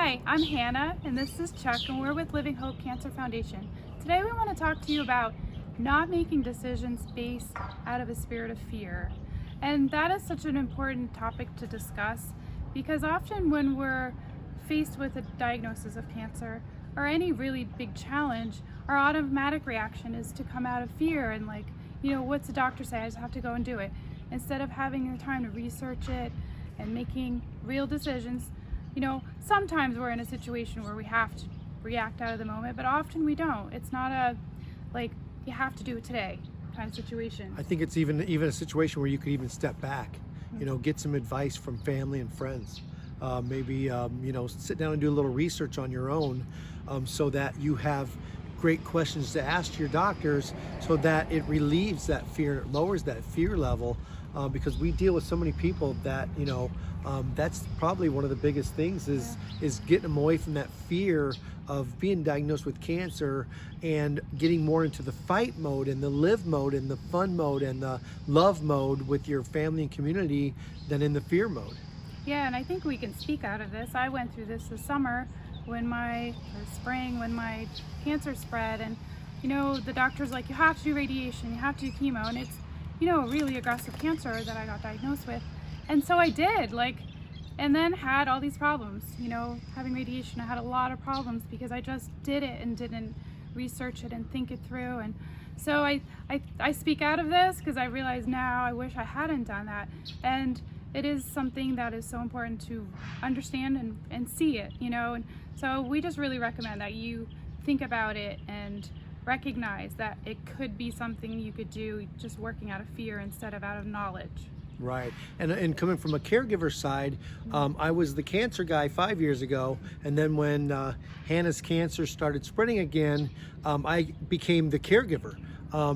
Hi, I'm Hannah, and this is Chuck, and we're with Living Hope Cancer Foundation. Today we want to talk to you about not making decisions based out of a spirit of fear. And that is such an important topic to discuss because often when we're faced with a diagnosis of cancer or any really big challenge, our automatic reaction is to come out of fear and what's the doctor say? I just have to go and do it. Instead of having the time to research it and making real decisions. Sometimes we're in a situation where we have to react out of the moment, but often we don't. It's not a you have to do it today kind of situation. I think it's even a situation where you could even step back, get some advice from family and friends. Maybe sit down and do a little research on your own, so that you have great questions to ask your doctors, so that it relieves that fear, it lowers that fear level, because we deal with so many people that that's probably one of the biggest things is getting them away from that fear of being diagnosed with cancer and getting more into the fight mode and the live mode and the fun mode and the love mode with your family and community than in the fear mode. Yeah, and I think we can speak out of this. I went through this summer when my cancer spread, and the doctor's like, you have to do radiation, you have to do chemo, and it's a really aggressive cancer that I got diagnosed with. And so I did, and then had all these problems. Having radiation, I had a lot of problems because I just did it and didn't research it and think it through. And so I speak out of this because I realize now I wish I hadn't done that. And it is something that is so important to understand and see it, And so we just really recommend that you think about it and recognize that it could be something you could do just working out of fear instead of out of knowledge. Right, and coming from a caregiver side, I was the cancer guy 5 years ago, and then when Hannah's cancer started spreading again, I became the caregiver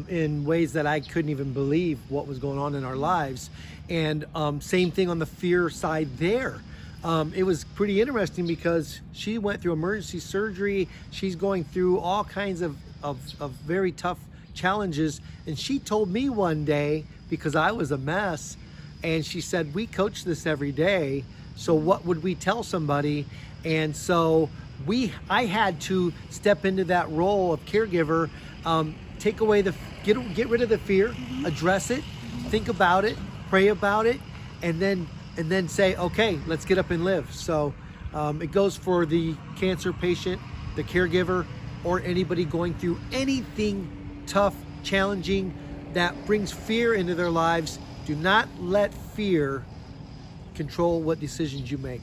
in ways that I couldn't even believe what was going on in our lives. And same thing on the fear side there. It was pretty interesting because she went through emergency surgery. She's going through all kinds of very tough challenges, and she told me one day, because I was a mess, and she said, we coach this every day, so what would we tell somebody? And so I had to step into that role of caregiver, take away get rid of the fear, address it, think about it, pray about it, and then say, okay, let's get up and live. So it goes for the cancer patient, the caregiver, or anybody going through anything tough, challenging, that brings fear into their lives. Do not let fear control what decisions you make.